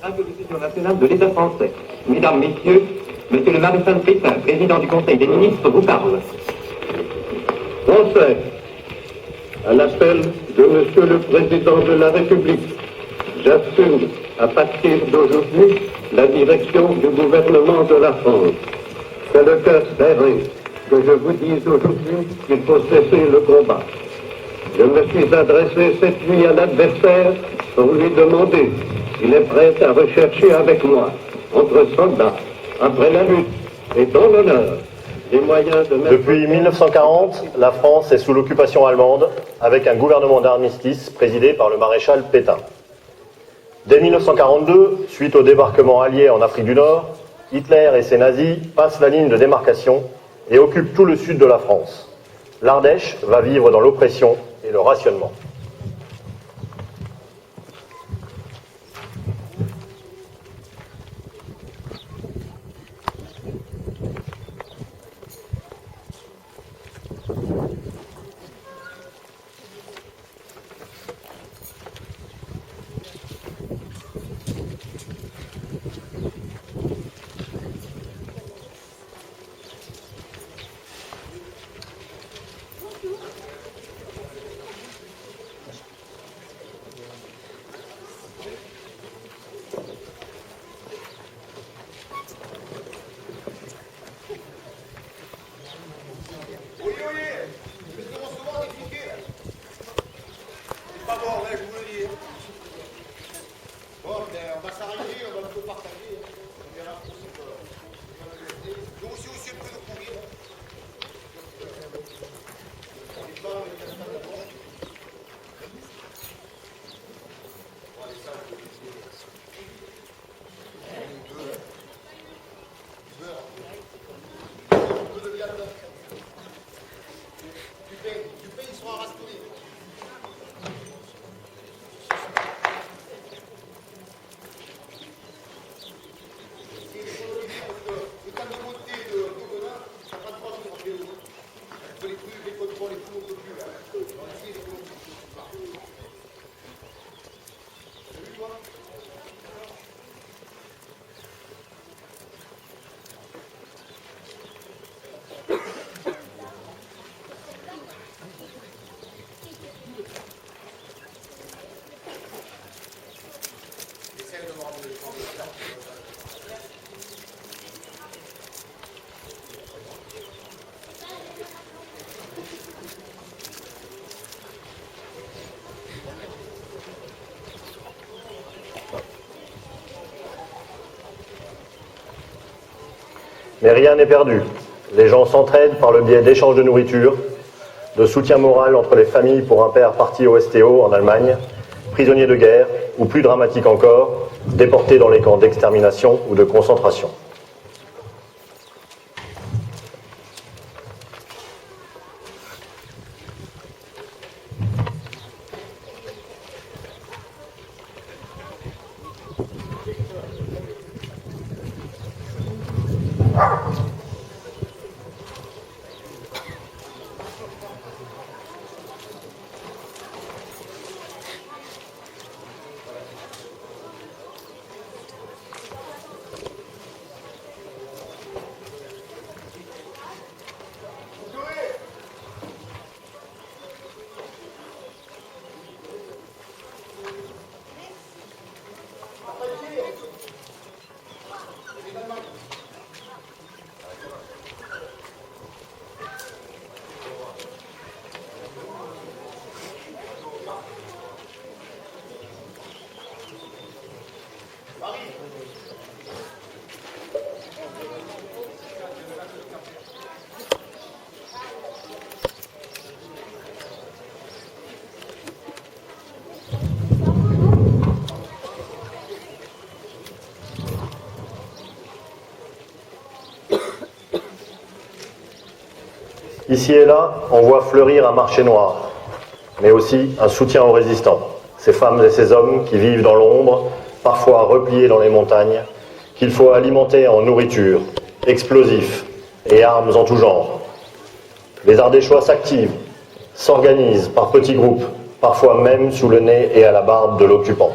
Radio Diffusion nationale de l'État français. Mesdames, Messieurs, Monsieur le maréchal Pétain, président du Conseil des ministres, vous parle. Français, à l'appel de Monsieur le Président de la République, j'assume à partir d'aujourd'hui la direction du gouvernement de la France. C'est le cœur serré que je vous dise aujourd'hui qu'il faut cesser le combat. Je me suis adressé cette nuit à l'adversaire pour lui demander s'il est prêt à rechercher avec moi, entre soldats, après la lutte et dans l'honneur, les moyens de mettre... Depuis 1940, la France est sous l'occupation allemande, avec un gouvernement d'armistice présidé par le maréchal Pétain. Dès 1942, suite au débarquement allié en Afrique du Nord, Hitler et ses nazis passent la ligne de démarcation et occupent tout le sud de la France. L'Ardèche va vivre dans l'oppression et le rationnement. Mais rien n'est perdu. Les gens s'entraident par le biais d'échanges de nourriture, de soutien moral entre les familles pour un père parti au STO en Allemagne, prisonniers de guerre, ou plus dramatique encore, déportés dans les camps d'extermination ou de concentration. Ici et là, on voit fleurir un marché noir, mais aussi un soutien aux résistants, ces femmes et ces hommes qui vivent dans l'ombre, parfois repliés dans les montagnes, qu'il faut alimenter en nourriture, explosifs et armes en tout genre. Les Ardéchois s'activent, s'organisent par petits groupes, parfois même sous le nez et à la barbe de l'occupant.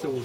c'est rouge.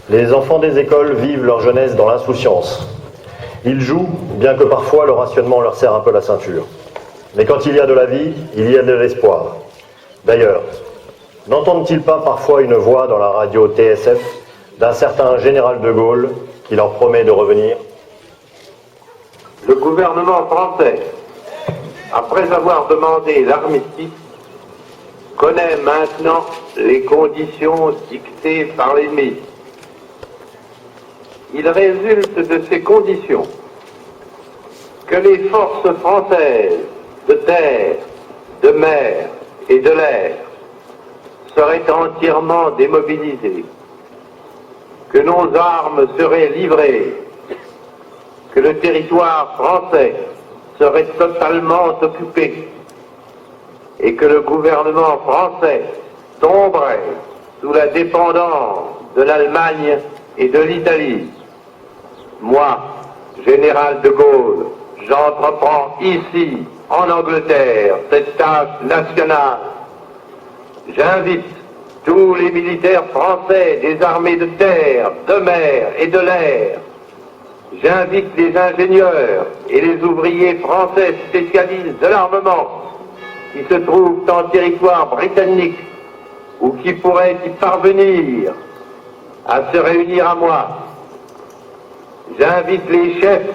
Les enfants des écoles vivent leur jeunesse dans l'insouciance. Ils jouent, bien que parfois le rationnement leur serre un peu la ceinture. Mais quand il y a de la vie, il y a de l'espoir. D'ailleurs, n'entendent-ils pas parfois une voix dans la radio TSF d'un certain général de Gaulle qui leur promet de revenir ? Le gouvernement français, après avoir demandé l'armistice, connaît maintenant les conditions dictées par l'ennemi. Il résulte de ces conditions que les forces françaises de terre, de mer et de l'air seraient entièrement démobilisées, que nos armes seraient livrées, que le territoire français serait totalement occupé et que le gouvernement français tomberait sous la dépendance de l'Allemagne et de l'Italie. Moi, général de Gaulle, j'entreprends ici, en Angleterre, cette tâche nationale. J'invite tous les militaires français des armées de terre, de mer et de l'air. J'invite les ingénieurs et les ouvriers français spécialistes de l'armement qui se trouvent en territoire britannique ou qui pourraient y parvenir à se réunir à moi. J'invite les chefs,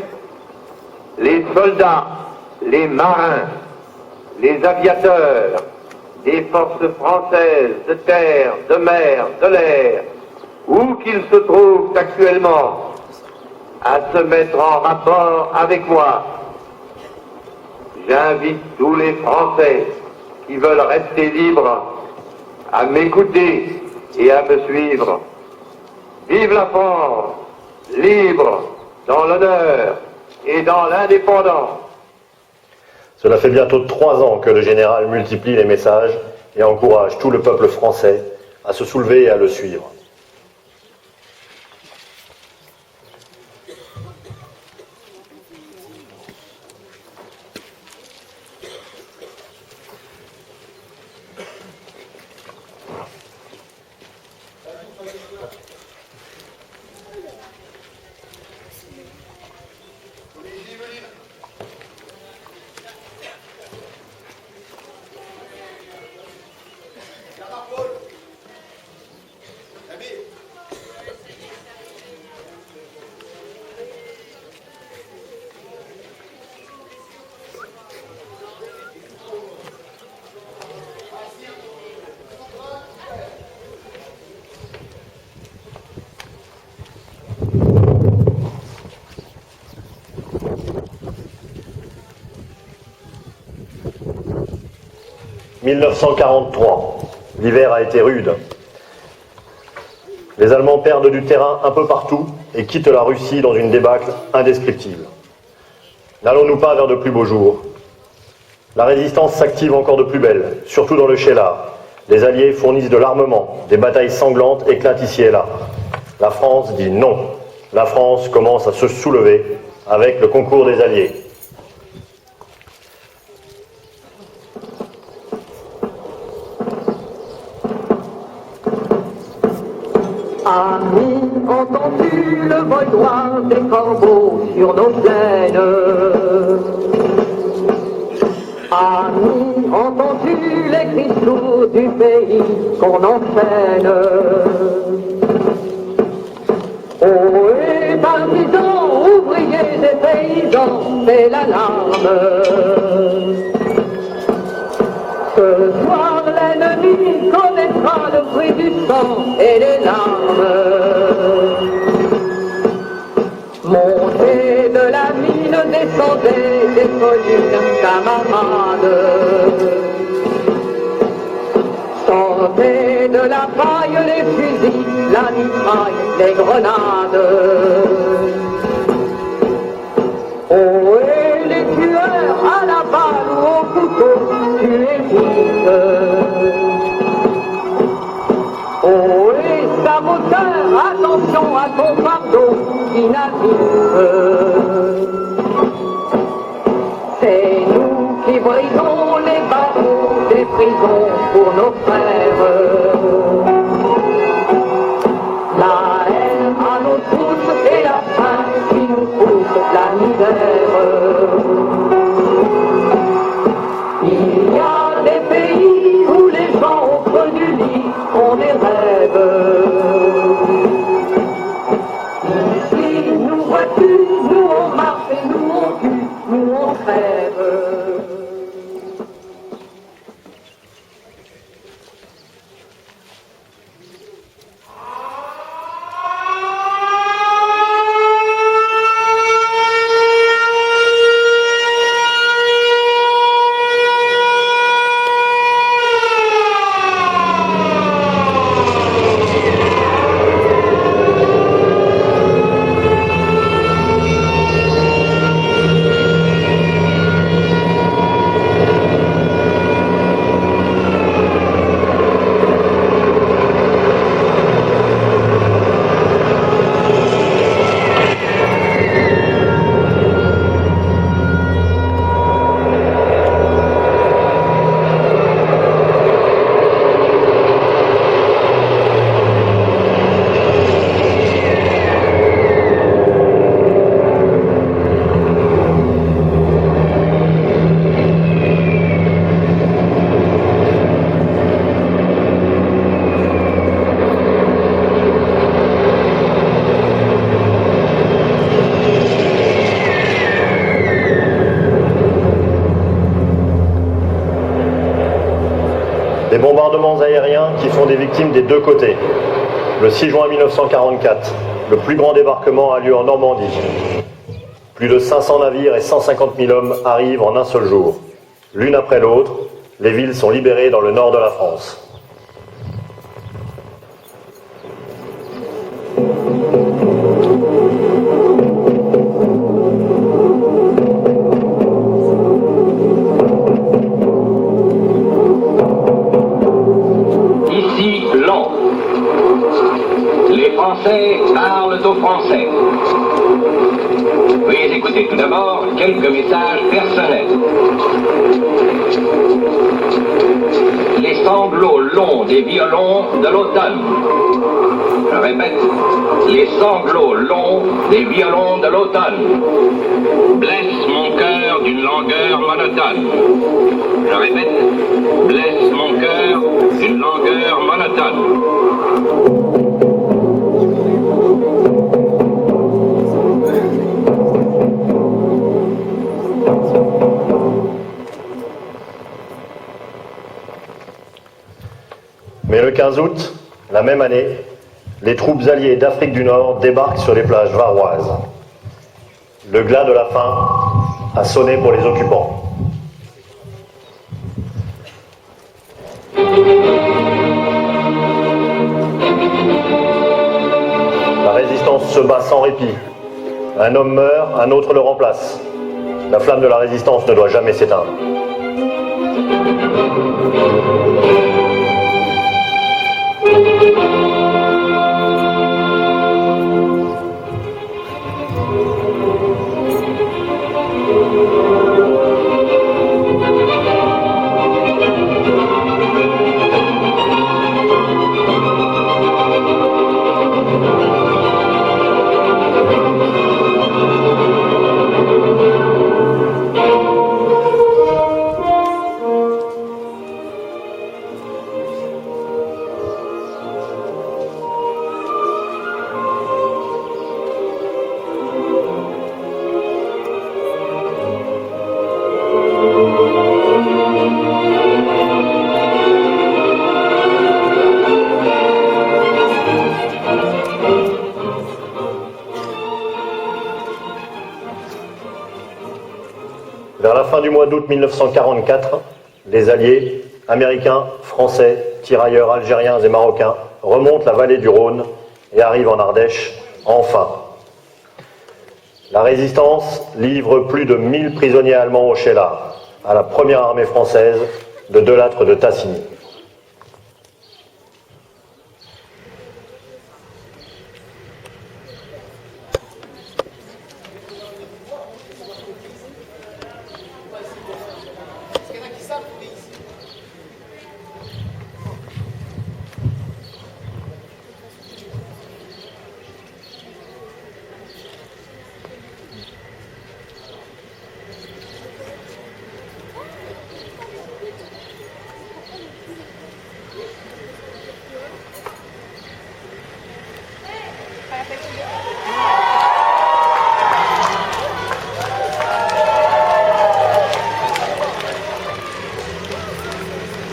les soldats, les marins, les aviateurs des forces françaises de terre, de mer, de l'air, où qu'ils se trouvent actuellement, à se mettre en rapport avec moi. J'invite tous les Français qui veulent rester libres à m'écouter et à me suivre. Vive la France, libre, dans l'honneur et dans l'indépendance. Cela fait bientôt 3 ans que le général multiplie les messages et encourage tout le peuple français à se soulever et à le suivre. « 1943. L'hiver a été rude. Les Allemands perdent du terrain un peu partout et quittent la Russie dans une débâcle indescriptible. N'allons-nous pas vers de plus beaux jours ? La résistance s'active encore de plus belle, surtout dans le Sheila. Les Alliés fournissent de l'armement, des batailles sanglantes éclatent ici et là. La France dit non. La France commence à se soulever avec le concours des Alliés. Amis, entends-tu le vol noir des corbeaux sur nos plaines? Amis, entends-tu les cris sourds du pays qu'on enchaîne? président fait l'alarme. Ce soir, l'ennemi connaîtra le bruit du sang et les larmes. Montez de la mine, descendez des collines, camarades. Sortez de la paille les fusils, la mitraille, les grenades. Oh, et les tueurs à la balle ou au couteau, tuez vite. Oh, et saboteurs, attention à ton fardeau qui navigue. C'est nous qui brisons les barreaux des prisons pour nos frères. La haine à nos trousses et la faim qui nous pousse la misère. Il y a des pays où les gens au creux du lit ont des rêves. Ici, nous vois-tu, nous on marche et nous on tue, nous on crève. Des bombardements aériens qui font des victimes des deux côtés. Le 6 juin 1944, le plus grand débarquement a lieu en Normandie. Plus de 500 navires et 150 000 hommes arrivent en un seul jour. L'une après l'autre, les villes sont libérées dans le nord de la France. Ici, Lons. Les Français parlent aux Français. Veuillez écouter tout d'abord quelques messages personnels. Les sanglots longs des violons de l'automne. Je répète, les sanglots longs des violons de l'automne blessent mon cœur d'une langueur monotone. Je répète, blessent mon cœur d'une langueur monotone. Mais le 15 août, la même année, les troupes alliées d'Afrique du Nord débarquent sur les plages varoises. Le glas de la faim a sonné pour les occupants. La résistance se bat sans répit. Un homme meurt, un autre le remplace. La flamme de la résistance ne doit jamais s'éteindre. fin du mois d'août 1944, les Alliés, Américains, Français, tirailleurs algériens et marocains, remontent la vallée du Rhône et arrivent en Ardèche, enfin. La résistance livre plus de 1000 prisonniers allemands au Sheila, à la première armée française de Delattre de Tassigny.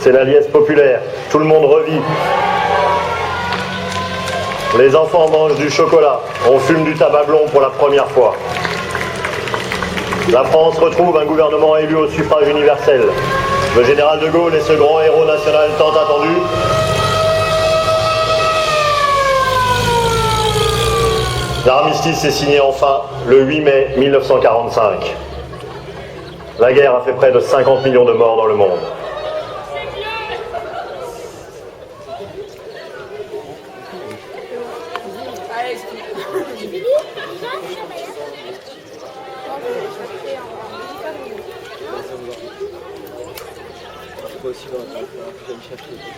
C'est la liesse populaire, tout le monde revit. Les enfants mangent du chocolat, on fume du tabac blond pour la première fois. La France retrouve un gouvernement élu au suffrage universel. Le général de Gaulle est ce grand héros national tant attendu. L'armistice est signé enfin le 8 mai 1945. La guerre a fait près de 50 millions de morts dans le monde.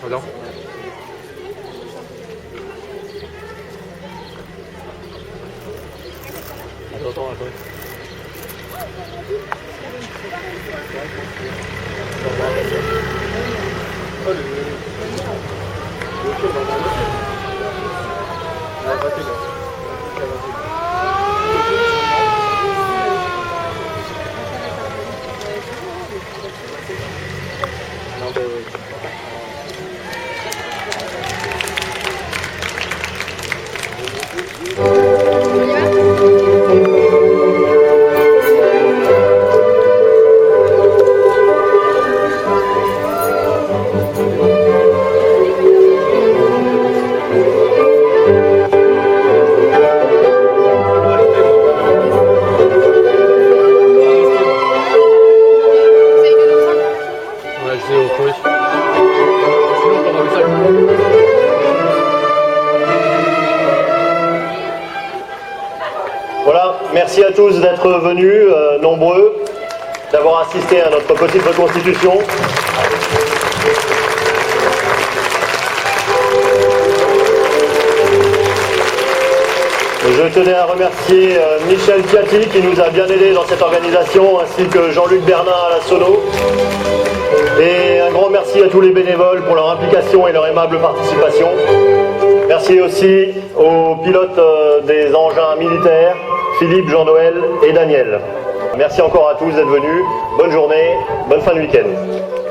Pardon. Attends. Voilà, merci à tous d'être venus, nombreux, d'avoir assisté à notre petite reconstitution. Je tenais à remercier Michel Piatti qui nous a bien aidés dans cette organisation, ainsi que Jean-Luc Bernin à la sono. Et un grand merci à tous les bénévoles pour leur implication et leur aimable participation. Merci aussi aux pilotes des engins militaires, Philippe, Jean-Noël et Daniel. Merci encore à tous d'être venus. Bonne journée, bonne fin de week-end.